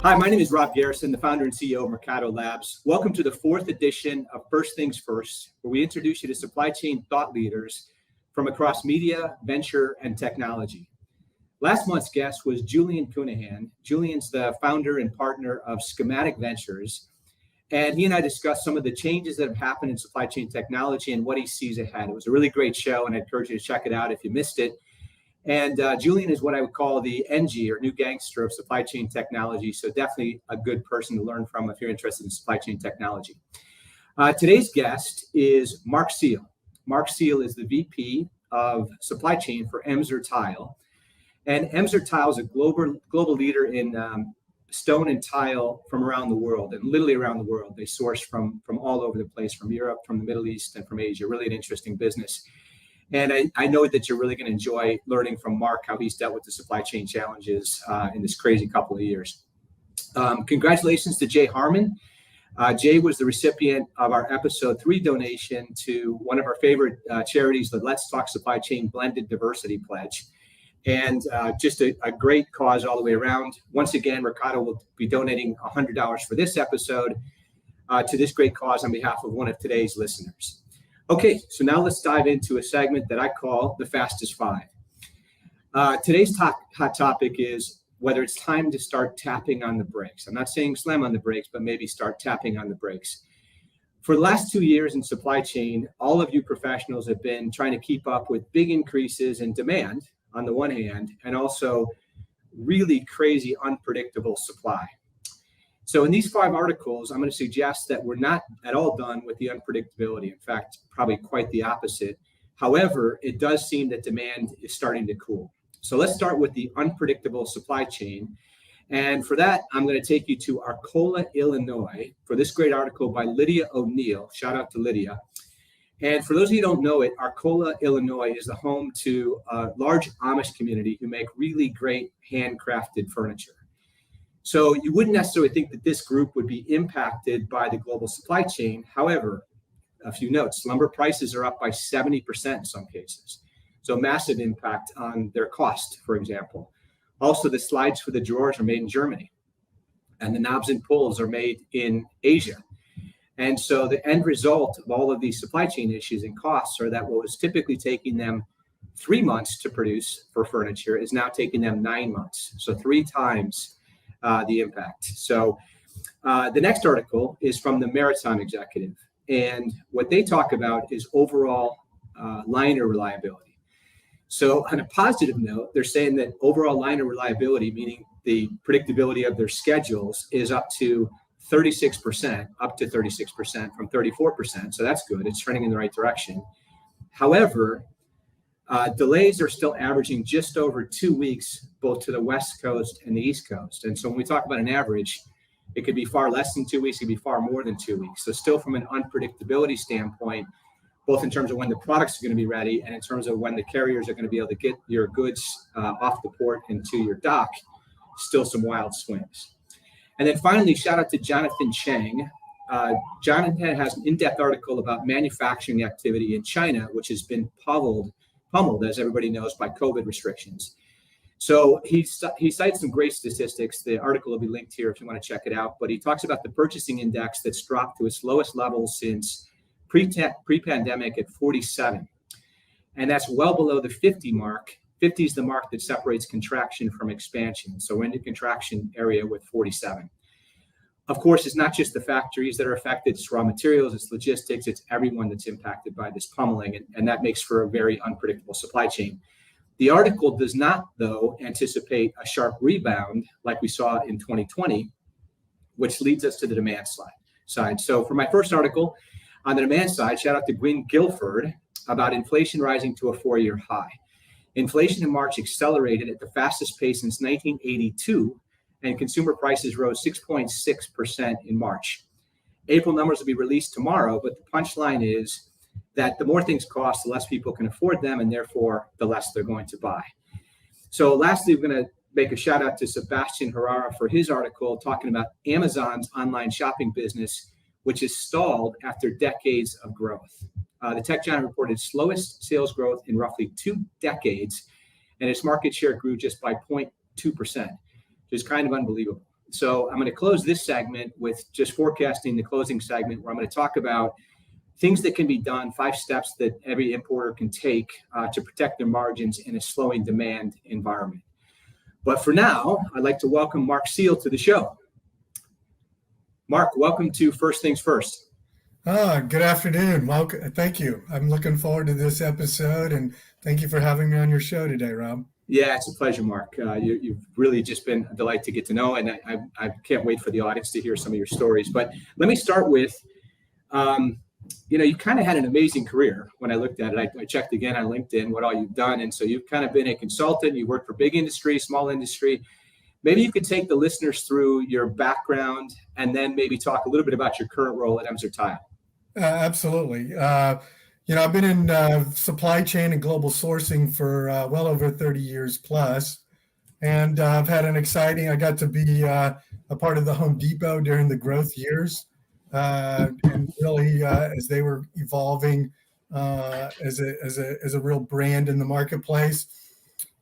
Hi, my name is Rob Garrison, the founder and CEO of Mercado Labs. Welcome to the fourth edition of First Things First, where we introduce you to supply chain thought leaders from across media, venture, and technology. Last month's guest was Julian Cunahan. Julian's the founder and partner of Schematic Ventures, and he and I discussed some of the changes that have happened in supply chain technology and what he sees ahead. It was a really great show, and I encourage you to check it out if you missed it. And Julian is what I would call the NG or new gangster of supply chain technology. So definitely a good person to learn from if you're interested in supply chain technology. Today's guest is Mark Seal. Mark Seal is the VP of supply chain for Emser Tile. And Emser Tile is a global leader in stone and tile from around the world, and literally around the world. They source from all over the place, from Europe, from the Middle East, and from Asia. Really an interesting business. And I know that you're really going to enjoy learning from Mark how he's dealt with the supply chain challenges in this crazy couple of years. Congratulations to Jay Harmon. Jay was the recipient of our episode 3 donation to one of our favorite charities, the Let's Talk Supply Chain Blended Diversity Pledge. And just a great cause all the way around. Once again, Mercado will be donating $100 for this episode to this great cause on behalf of one of today's listeners. Okay, so now let's dive into a segment that I call the Fastest Five. Today's hot topic is whether it's time to start tapping on the brakes. I'm not saying slam on the brakes, but maybe start tapping on the brakes. For the last 2 years in supply chain, all of you professionals have been trying to keep up with big increases in demand on the one hand, and also really crazy, unpredictable supply. So in these 5 articles, I'm going to suggest that we're not at all done with the unpredictability. In fact, probably quite the opposite. However, it does seem that demand is starting to cool. So let's start with the unpredictable supply chain. And for that, I'm going to take you to Arcola, Illinois, for this great article by Lydia O'Neill. Shout out to Lydia. And for those of you who don't know it, Arcola, Illinois is the home to a large Amish community who make really great handcrafted furniture. So you wouldn't necessarily think that this group would be impacted by the global supply chain. However, a few notes: lumber prices are up by 70% in some cases. So massive impact on their cost, for example. Also, the slides for the drawers are made in Germany, and the knobs and pulls are made in Asia. And so the end result of all of these supply chain issues and costs are that what was typically taking them 3 months to produce for furniture is now taking them 9 months. So 3 times the impact. So the next article is from the Maritime Executive. And what they talk about is overall liner reliability. So on a positive note, they're saying that overall liner reliability, meaning the predictability of their schedules, is up to 36% from 34%. So that's good. It's trending in the right direction. However, delays are still averaging just over 2 weeks, both to the West Coast and the East Coast. And so when we talk about an average, it could be far less than 2 weeks, it could be far more than 2 weeks. So still from an unpredictability standpoint, both in terms of when the products are going to be ready and in terms of when the carriers are going to be able to get your goods off the port and to your dock, still some wild swings. And then finally, shout out to Jonathan Chang. Jonathan has an in-depth article about manufacturing activity in China, which has been pummeled, as everybody knows, by COVID restrictions. So he cites some great statistics. The article will be linked here if you want to check it out. But he talks about the purchasing index that's dropped to its lowest level since pre-pandemic at 47. And that's well below the 50 mark. 50 is the mark that separates contraction from expansion. So we're in the contraction area with 47. Of course, it's not just the factories that are affected, it's raw materials, it's logistics, it's everyone that's impacted by this pummeling, and that makes for a very unpredictable supply chain. The article does not, though, anticipate a sharp rebound like we saw in 2020, which leads us to the demand side. So for my first article on the demand side, shout out to Gwyn Guilford about inflation rising to a 4-year high. Inflation in March accelerated at the fastest pace since 1982, and consumer prices rose 6.6% in March. April numbers will be released tomorrow, but the punchline is that the more things cost, the less people can afford them, and therefore the less they're going to buy. So lastly, we're going to make a shout out to Sebastian Herrera for his article talking about Amazon's online shopping business, which is stalled after decades of growth. The tech giant reported slowest sales growth in roughly 2 decades, and its market share grew just by 0.2%, which is kind of unbelievable. So I'm going to close this segment with just forecasting the closing segment, where I'm going to talk about things that can be done, 5 steps that every importer can take to protect their margins in a slowing demand environment. But for now, I'd like to welcome Mark Seal to the show. Mark, welcome to First Things First. Good afternoon. Welcome. Thank you. I'm looking forward to this episode, and thank you for having me on your show today, Rob. Yeah, it's a pleasure, Mark. You've really just been a delight to get to know, and I can't wait for the audience to hear some of your stories. But let me start with, you kind of had an amazing career. When I looked at it, I checked again on LinkedIn what all you've done. And so you've kind of been a consultant. You worked for big industry, small industry. Maybe you could take the listeners through your background and then maybe talk a little bit about your current role at Emser Tile. Absolutely. I've been in supply chain and global sourcing for well over 30 years plus. And I've had I got to be a part of the Home Depot during the growth years. And really, as they were evolving as a real brand in the marketplace,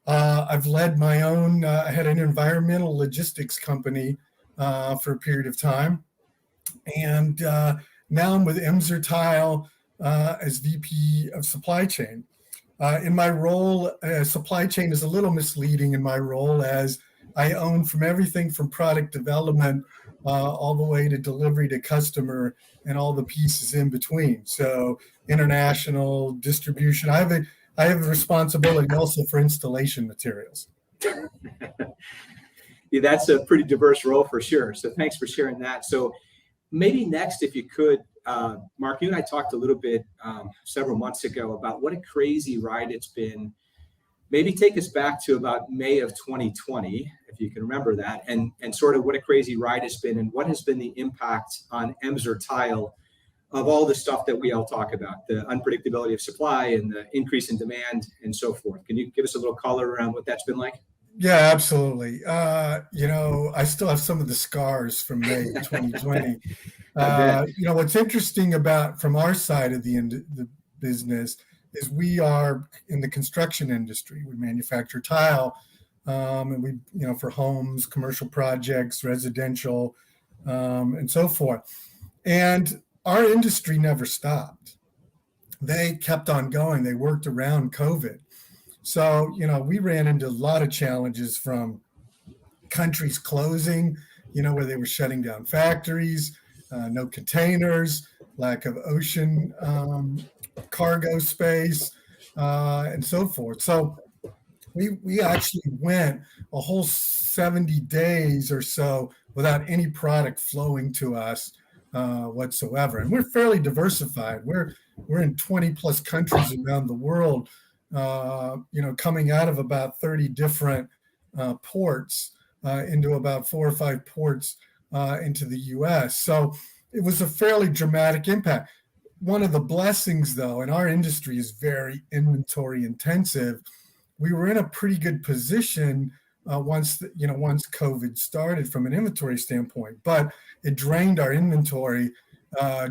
I've led my own. I had an environmental logistics company for a period of time, and now I'm with Emser Tile as VP of Supply Chain. In my role, supply chain is a little misleading in my role, as I own from everything from product development all the way to delivery to customer and all the pieces in between. So international distribution. I have a responsibility also for installation materials. Yeah, that's a pretty diverse role for sure. So thanks for sharing that. So maybe next, if you could, Mark, you and I talked a little bit several months ago about what a crazy ride it's been. Maybe take us back to about May of 2020, if you can remember that, and sort of what a crazy ride it's been and what has been the impact on Emser Tile of all the stuff that we all talk about, the unpredictability of supply and the increase in demand and so forth. Can you give us a little color around what that's been like? Yeah, absolutely. I still have some of the scars from May 2020. What's interesting about from our side of the business is we are in the construction industry. We manufacture tile, and we, for homes, commercial projects, residential, and so forth. And our industry never stopped. They kept on going. They worked around COVID. So, we ran into a lot of challenges from countries closing, where they were shutting down factories, no containers, lack of ocean cargo space, and so forth. So we actually went a whole 70 days or so without any product flowing to us whatsoever. And we're fairly diversified. We're in 20 plus countries around the world, coming out of about 30 different ports into about 4 or 5 ports into the U.S. So it was a fairly dramatic impact. One of the blessings, though, and our industry is very inventory intensive, we were in a pretty good position once COVID started from an inventory standpoint, but it drained our inventory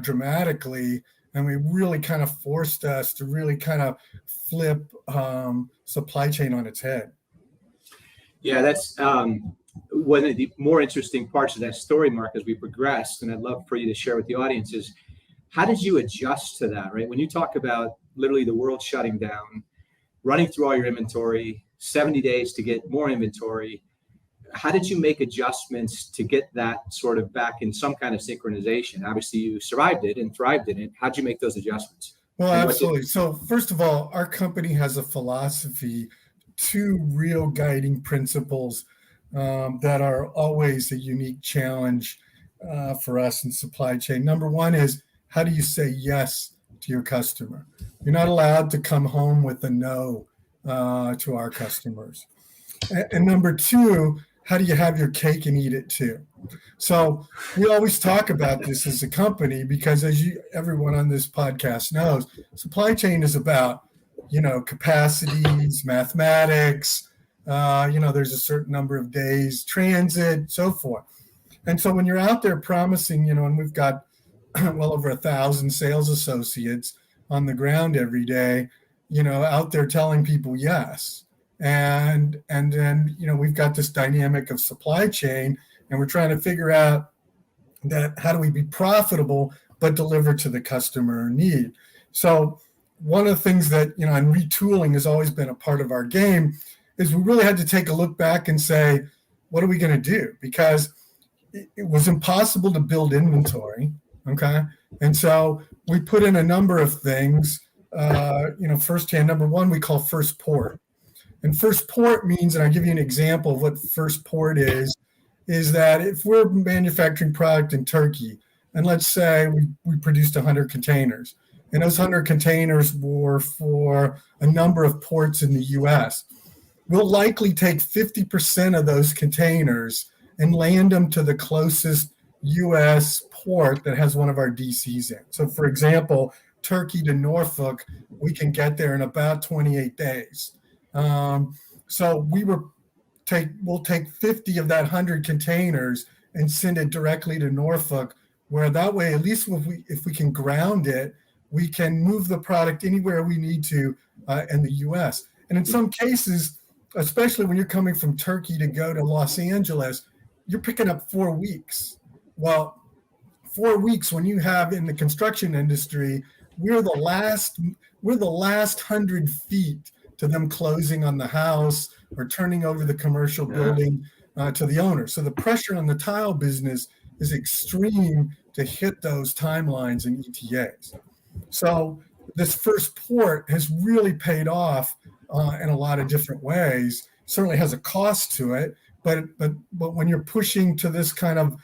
dramatically, and we really kind of forced us to really kind of flip supply chain on its head. Yeah, that's one of the more interesting parts of that story, Mark, as we progressed, and I'd love for you to share with the audience, is how did you adjust to that, right? When you talk about literally the world shutting down, running through all your inventory, 70 days to get more inventory, how did you make adjustments to get that sort of back in some kind of synchronization? Obviously, you survived it and thrived in it. How did you make those adjustments? Well, absolutely. So first of all, our company has a philosophy, 2 real guiding principles that are always a unique challenge for us in supply chain. Number one is, how do you say yes to your customer? You're not allowed to come home with a no to our customers. And number 2, how do you have your cake and eat it too? So we always talk about this as a company because, as everyone on this podcast knows, supply chain is about, capacities, mathematics, there's a certain number of days, transit, so forth. And so when you're out there promising, and we've got well over 1,000 sales associates on the ground every day, out there telling people yes. And then, we've got this dynamic of supply chain, and we're trying to figure out that how do we be profitable but deliver to the customer need. So one of the things that, and retooling has always been a part of our game, is we really had to take a look back and say, what are we going to do? Because it was impossible to build inventory, okay? And so we put in a number of things, firsthand. Number one, we call first port. And first port means, and I'll give you an example of what first port is that if we're manufacturing product in Turkey, and let's say we produced 100 containers, and those 100 containers were for a number of ports in the U.S., we'll likely take 50% of those containers and land them to the closest U.S. port that has one of our DCs in. So, for example, Turkey to Norfolk, we can get there in about 28 days. So we'll take 50 of that 100 containers and send it directly to Norfolk, where that way, at least if we can ground it, we can move the product anywhere we need to in the U.S. And in some cases, especially when you're coming from Turkey to go to Los Angeles, you're picking up 4 weeks. Well, 4 weeks when you have in the construction industry, we're the last 100 feet to them closing on the house or turning over the commercial building to the owner. So the pressure on the tile business is extreme to hit those timelines and ETAs. So this first port has really paid off in a lot of different ways. Certainly has a cost to it, but when you're pushing to this kind of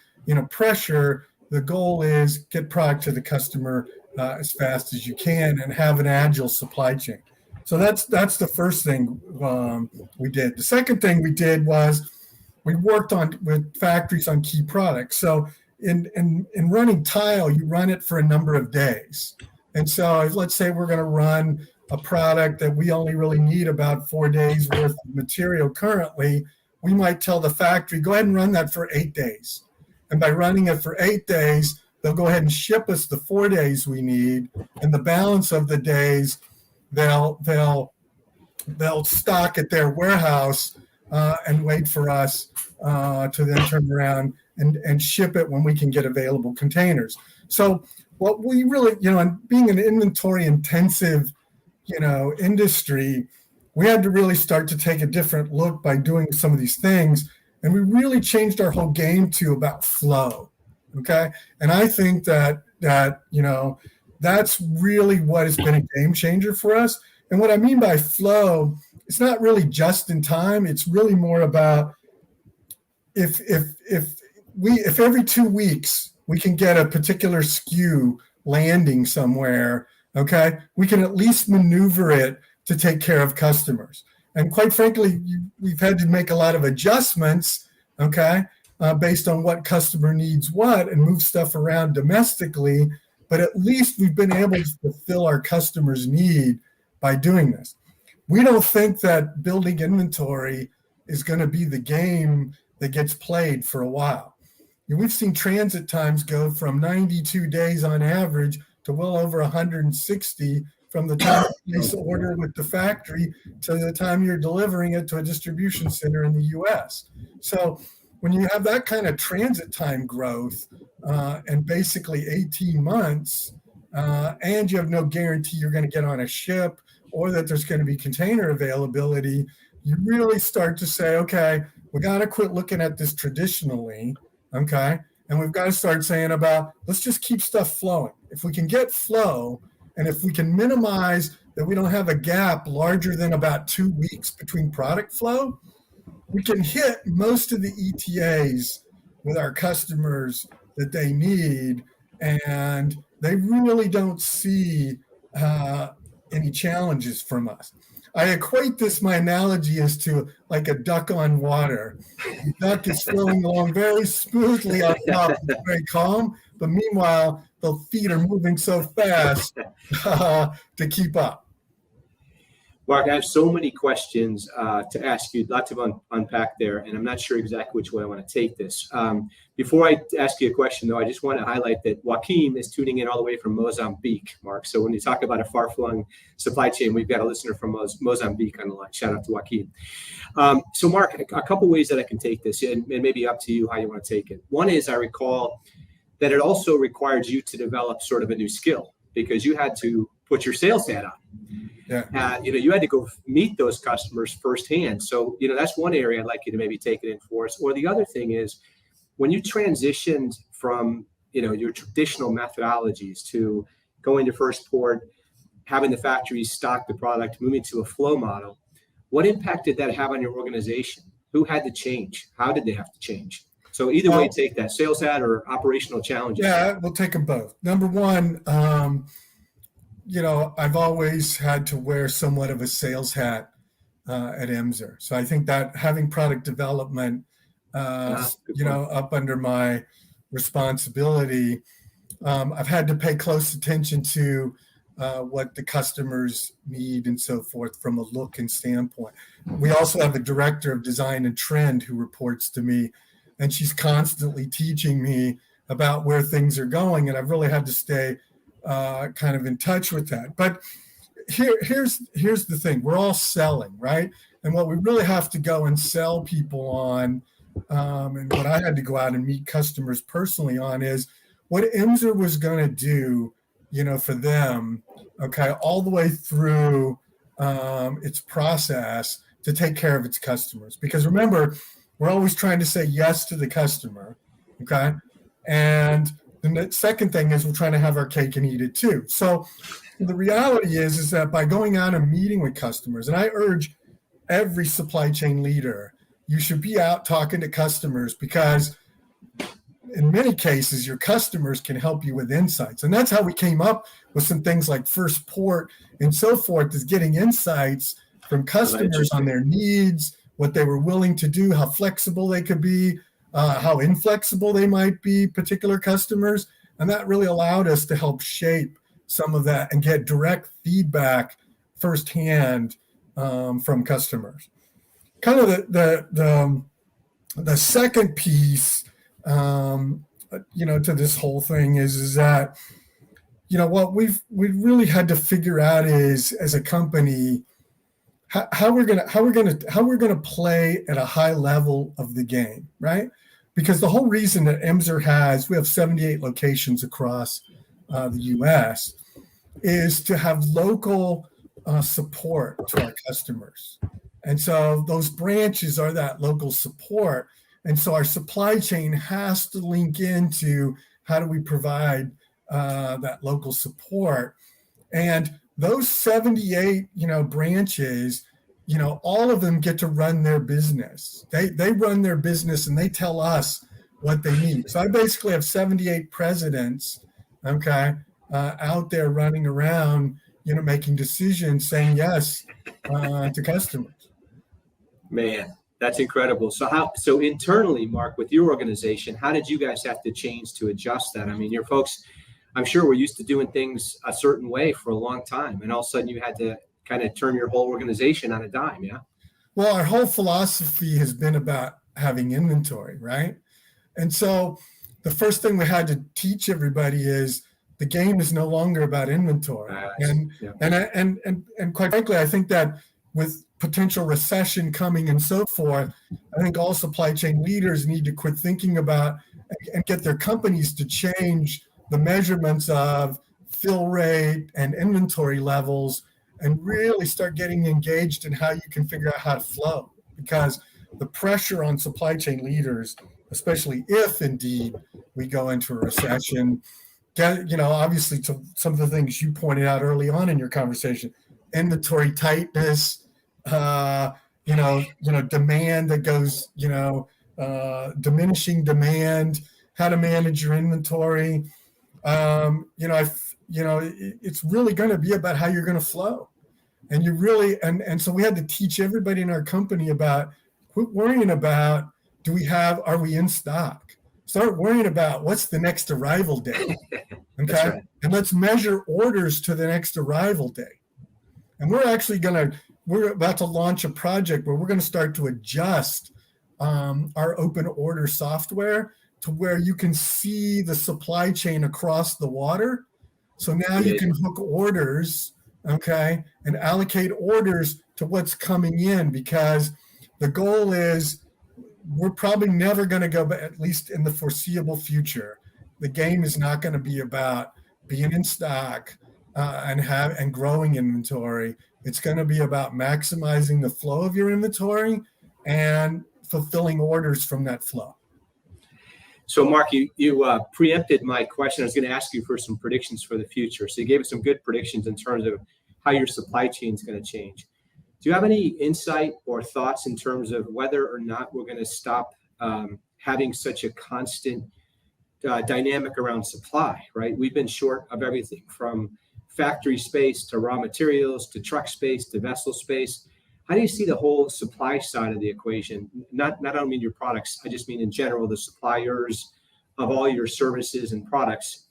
pressure, the goal is get product to the customer as fast as you can and have an agile supply chain. So that's the first thing we did. The second thing we did was we worked with factories on key products. So in running tile, you run it for a number of days. And so let's say we're going to run a product that we only really need about 4 days worth of material currently, we might tell the factory, go ahead and run that for 8 days. And by running it for 8 days, they'll go ahead and ship us the 4 days we need. And the balance of the days, they'll stock at their warehouse and wait for us to then turn around and ship it when we can get available containers. So what we really, and being an inventory intensive, industry, we had to really start to take a different look by doing some of these things. And we really changed our whole game to about flow. Okay. And I think that that's really what has been a game changer for us. And what I mean by flow, it's not really just in time. It's really more about if every 2 weeks we can get a particular SKU landing somewhere, okay, we can at least maneuver it to take care of customers. And quite frankly, we've had to make a lot of adjustments, okay, based on what customer needs what and move stuff around domestically. But at least we've been able to fulfill our customers' need by doing this. We don't think that building inventory is going to be the game that gets played for a while. We've seen transit times go from 92 days on average to well over 160 from the time you place the order with the factory to the time you're delivering it to a distribution center in the U.S. So when you have that kind of transit time growth and basically 18 months, and you have no guarantee you're going to get on a ship or that there's going to be container availability, you really start to say, okay, we got to quit looking at this traditionally, okay? And we've got to start saying about, let's just keep stuff flowing. If we can get flow, and if we can minimize that we don't have a gap larger than about 2 weeks between product flow, we can hit most of the ETAs with our customers that they need, and they really don't see any challenges from us. I equate this, my analogy is to like a duck on water. The duck is flowing along very smoothly on top, very calm, but meanwhile, the feet are moving so fast to keep up. Mark, I have so many questions to ask you, lots of unpack there, and I'm not sure exactly which way I want to take this. Before I ask you a question, though, I just want to highlight that Joaquin is tuning in all the way from Mozambique, Mark. So when you talk about a far-flung supply chain, we've got a listener from Mozambique on the line. Shout out to Joaquin. So Mark, a couple ways that I can take this, and maybe up to you how you want to take it. One is I recall that it also required you to develop sort of a new skill because you had to put your sales hat on. Yeah. You had to go meet those customers firsthand. So, that's one area I'd like you to maybe take it in for us. Or the other thing is when you transitioned from, your traditional methodologies to going to first port, having the factories stock the product, moving to a flow model, what impact did that have on your organization? Who had to change? How did they have to change? So either way, take that sales hat or operational challenges. Yeah, we'll take them both. Number one, I've always had to wear somewhat of a sales hat at Emser. So I think that having product development, up under my responsibility, I've had to pay close attention to what the customers need and so forth from a look and standpoint. We also have a director of design and trend who reports to me, and she's constantly teaching me about where things are going. And I've really had to stay kind of in touch with that. But here's the thing. We're all selling, right? And what we really have to go and sell people on, and what I had to go out and meet customers personally on is what Emser was going to do, for them, okay, all the way through its process to take care of its customers. Because remember, we're always trying to say yes to the customer, okay? And the second thing is we're trying to have our cake and eat it too. So the reality is that by going out and meeting with customers, and I urge every supply chain leader, you should be out talking to customers because in many cases, your customers can help you with insights. And that's how we came up with some things like first port and so forth, is getting insights from customers on their needs, what they were willing to do, how flexible they could be, how inflexible they might be, particular customers. And that really allowed us to help shape some of that and get direct feedback firsthand from customers. Kind of the second piece, to this whole thing is that, what we really had to figure out is as a company, how we're gonna play at a high level of the game, right? Because the whole reason that Emser we have 78 locations across the U.S. is to have local support to our customers. And so those branches are that local support. And so our supply chain has to link into how do we provide that local support. And those 78, branches, all of them get to run their business. They run their business and they tell us what they need. So I basically have 78 presidents, okay, out there running around, making decisions, saying yes to customers. Man, that's incredible. So internally, Mark, with your organization, how did you guys have to change to adjust that? I mean, your folks, I'm sure, were used to doing things a certain way for a long time, and all of a sudden you had to kind of turn your whole organization on a dime, yeah? Well, our whole philosophy has been about having inventory, right? And so the first thing we had to teach everybody is the game is no longer about inventory. And quite frankly, I think that with potential recession coming and so forth, I think all supply chain leaders need to quit thinking about and get their companies to change the measurements of fill rate and inventory levels and really start getting engaged in how you can figure out how to flow. Because the pressure on supply chain leaders, especially if indeed we go into a recession, obviously to some of the things you pointed out early on in your conversation, inventory tightness, demand that goes, diminishing demand, how to manage your inventory. It's really going to be about how you're going to flow. And you really, and so we had to teach everybody in our company about quit worrying about, are we in stock? Start worrying about what's the next arrival day. Okay. Right. And let's measure orders to the next arrival day. And we're actually going to we're about to launch a project where we're going to start to adjust our open order software to where you can see the supply chain across the water. So now you can hook orders, okay, and allocate orders to what's coming in, because the goal is we're probably never going to go, but at least in the foreseeable future, the game is not going to be about being in stock and growing inventory. It's going to be about maximizing the flow of your inventory and fulfilling orders from that flow. So, Mark, you preempted my question. I was going to ask you for some predictions for the future. So you gave us some good predictions in terms of how your supply chain is going to change. Do you have any insight or thoughts in terms of whether or not we're going to stop having such a constant dynamic around supply, right? We've been short of everything from factory space to raw materials to truck space to vessel space. How do you see the whole supply side of the equation? Not I don't mean your products, I just mean in general, the suppliers of all your services and products.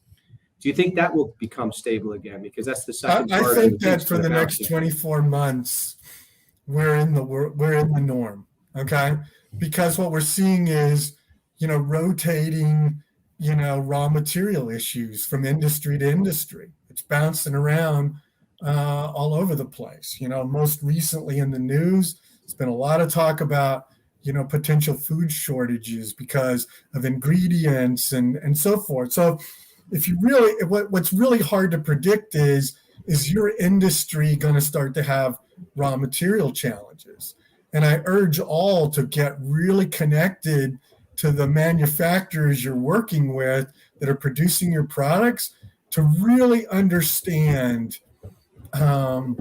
Do you think that will become stable again? Because that's the second part. I think that for the next 24 months, we're in the norm, okay? Because what we're seeing is, rotating, raw material issues from industry to industry. It's bouncing around all over the place. Most recently in the news, there's been a lot of talk about, potential food shortages because of ingredients and so forth. So if you really, what's really hard to predict is your industry going to start to have raw material challenges? And I urge all to get really connected to the manufacturers you're working with that are producing your products to really understand, where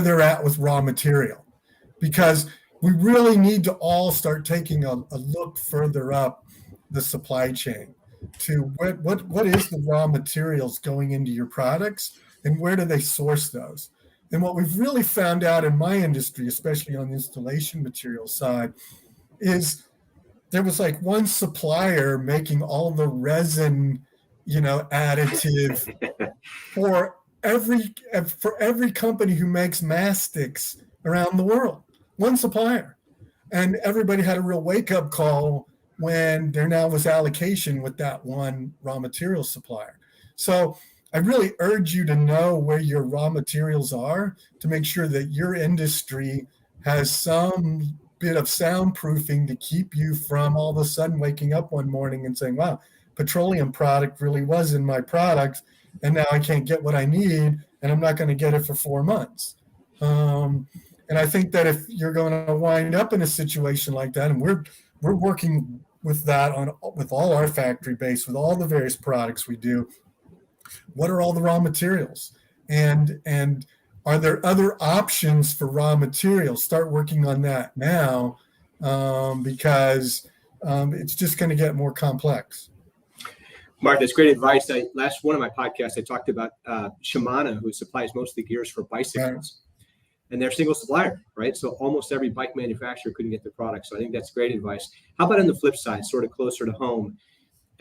they're at with raw material, because we really need to all start taking a look further up the supply chain to what is the raw materials going into your products and where do they source those? And what we've really found out in my industry, especially on the installation material side, is there was like one supplier making all the resin, additive for every company who makes mastics around the world. One supplier. And everybody had a real wake-up call when there now was allocation with that one raw material supplier. So I really urge you to know where your raw materials are to make sure that your industry has some bit of soundproofing to keep you from all of a sudden waking up one morning and saying, wow, petroleum product really was in my product, and now I can't get what I need, and I'm not going to get it for 4 months. And I think that if you're going to wind up in a situation like that, and we're working with that with all our factory base, with all the various products we do, what are all the raw materials? And are there other options for raw materials? Start working on that now, because it's just going to get more complex. Mark, that's great advice. Last one of my podcasts, I talked about Shimano, who supplies most of the gears for bicycles. Right. And they're a single supplier, right? So almost every bike manufacturer couldn't get the product. So I think that's great advice. How about on the flip side, sort of closer to home?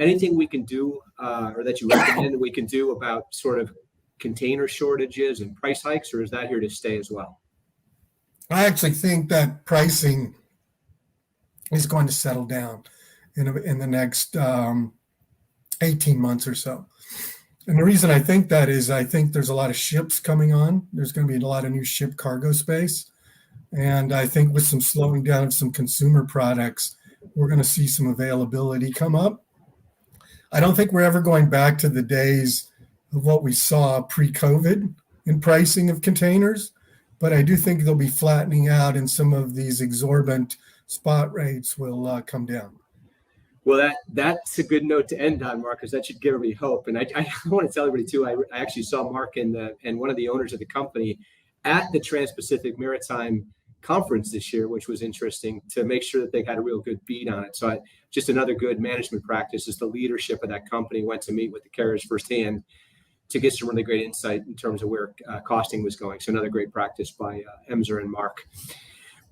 Anything we can do or that you recommend that we can do about sort of container shortages and price hikes, or is that here to stay as well? I actually think that pricing is going to settle down in the next 18 months or so. And the reason I think that is I think there's a lot of ships coming on. There's going to be a lot of new ship cargo space. And I think with some slowing down of some consumer products, we're going to see some availability come up. I don't think we're ever going back to the days of what we saw pre-COVID in pricing of containers, but I do think they'll be flattening out and some of these exorbitant spot rates will come down. Well, that's a good note to end on, Mark, because that should give everybody hope. And I want to tell everybody, too, I actually saw Mark and one of the owners of the company at the Trans-Pacific Maritime Conference this year, which was interesting to make sure that they had a real good beat on it. So just another good management practice is the leadership of that company went to meet with the carriers firsthand to get some really great insight in terms of where costing was going. So another great practice by Emser and Mark.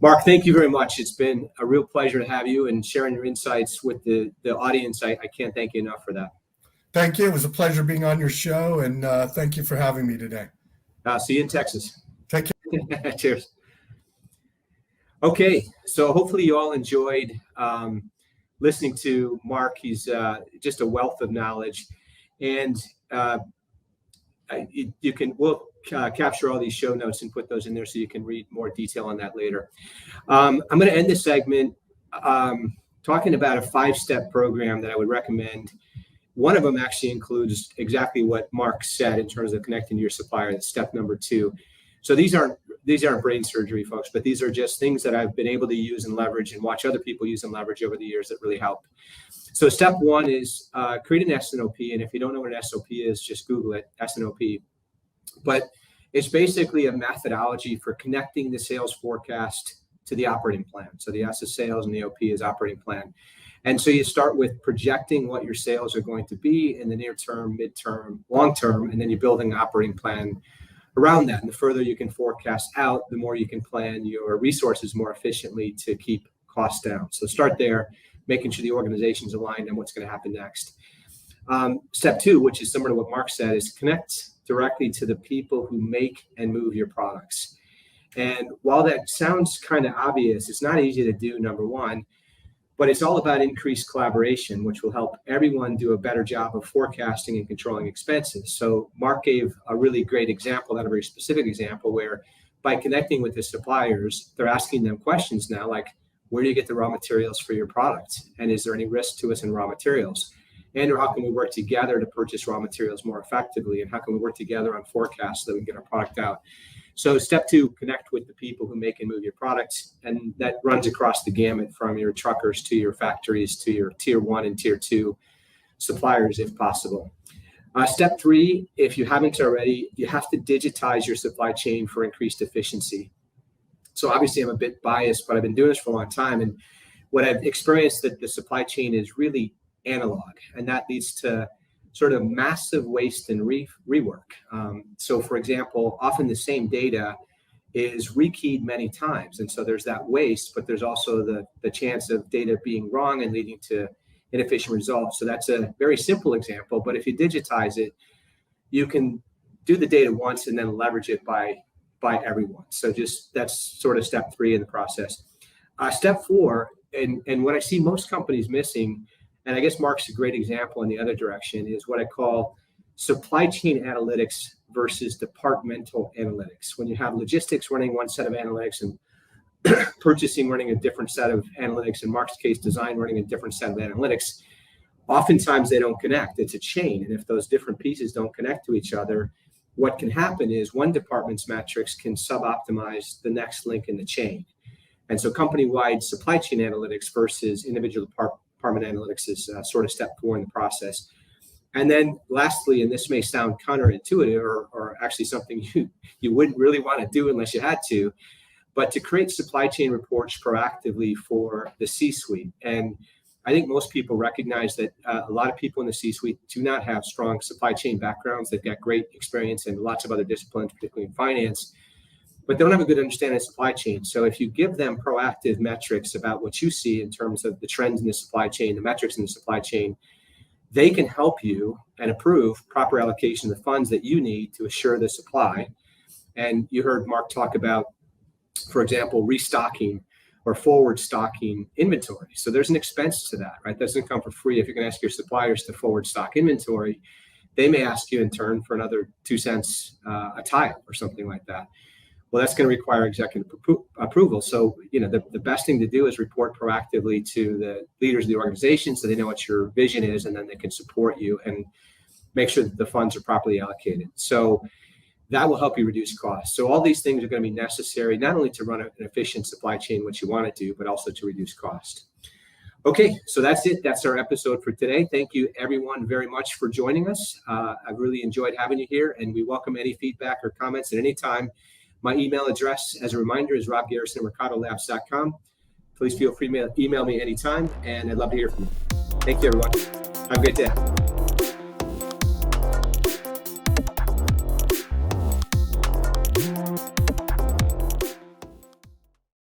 Mark, thank you very much. It's been a real pleasure to have you and sharing your insights with the audience. I can't thank you enough for that. Thank you. It was a pleasure being on your show, and thank you for having me today. See you in Texas. Take care. Cheers. Okay, so hopefully you all enjoyed listening to Mark. He's just a wealth of knowledge, and we'll capture all these show notes and put those in there so you can read more detail on that later. I'm going to end this segment talking about a 5-step program that I would recommend. One of them actually includes exactly what Mark said in terms of connecting to your supplier. That's step number 2. So these aren't brain surgery, folks, but these are just things that I've been able to use and leverage and watch other people use and leverage over the years that really help. So step 1 is create an SNOP. And if you don't know what an SOP is, just Google it, SNOP. But it's basically a methodology for connecting the sales forecast to the operating plan. So the S is sales and the OP is operating plan. And so you start with projecting what your sales are going to be in the near term, midterm, long term, and then you're building an operating plan around that. And the further you can forecast out, the more you can plan your resources more efficiently to keep costs down. So start there, making sure the organization's aligned on what's going to happen next. Step 2, which is similar to what Mark said, is connect directly to the people who make and move your products. And while that sounds kind of obvious, it's not easy to do, number 1, but it's all about increased collaboration, which will help everyone do a better job of forecasting and controlling expenses. So Mark gave a really great example, not a very specific example, where by connecting with the suppliers, they're asking them questions now, like, where do you get the raw materials for your product? And is there any risk to us in raw materials? And or how can we work together to purchase raw materials more effectively? And how can we work together on forecasts so that we can get our product out? So step 2, connect with the people who make and move your products. And that runs across the gamut from your truckers to your factories to your tier 1 and tier 2 suppliers, if possible. Step 3, if you haven't already, you have to digitize your supply chain for increased efficiency. So obviously I'm a bit biased, but I've been doing this for a long time. And what I've experienced that the supply chain is really analog, and that leads to sort of massive waste and rework. So for example, often the same data is rekeyed many times. And so there's that waste, but there's also the chance of data being wrong and leading to inefficient results. So that's a very simple example, but if you digitize it, you can do the data once and then leverage it by everyone. So just that's sort of step 3 in the process. Step 4, and what I see most companies missing, and I guess Mark's a great example in the other direction, is what I call supply chain analytics versus departmental analytics. When you have logistics running one set of analytics and purchasing running a different set of analytics, in Mark's case, design running a different set of analytics, oftentimes they don't connect. It's a chain. And if those different pieces don't connect to each other, what can happen is one department's metrics can sub-optimize the next link in the chain. And so company-wide supply chain analytics versus individual department analytics is sort of step 4 in the process. And then lastly, and this may sound counterintuitive or actually something you wouldn't really want to do unless you had to, but to create supply chain reports proactively for the C-suite. And I think most people recognize that a lot of people in the C-suite do not have strong supply chain backgrounds. They've got great experience in lots of other disciplines, particularly in finance, but they don't have a good understanding of supply chain. So if you give them proactive metrics about what you see in terms of the trends in the supply chain, the metrics in the supply chain, they can help you and approve proper allocation of the funds that you need to assure the supply. And you heard Mark talk about, for example, restocking or forward stocking inventory. So there's an expense to that, right? That doesn't come for free. If you're going to ask your suppliers to forward stock inventory, they may ask you in turn for another 2 cents a tile or something like that. Well, that's going to require executive approval. So, the best thing to do is report proactively to the leaders of the organization so they know what your vision is, and then they can support you and make sure that the funds are properly allocated. So that will help you reduce costs. So all these things are going to be necessary, not only to run an efficient supply chain, which you want to do, but also to reduce cost. Okay, so that's it. That's our episode for today. Thank you, everyone, very much for joining us. I've really enjoyed having you here, and we welcome any feedback or comments at any time. My email address, as a reminder, is robgarrison@mercadolabs.com. Please feel free to email me anytime, and I'd love to hear from you. Thank you, everyone. Have a great day.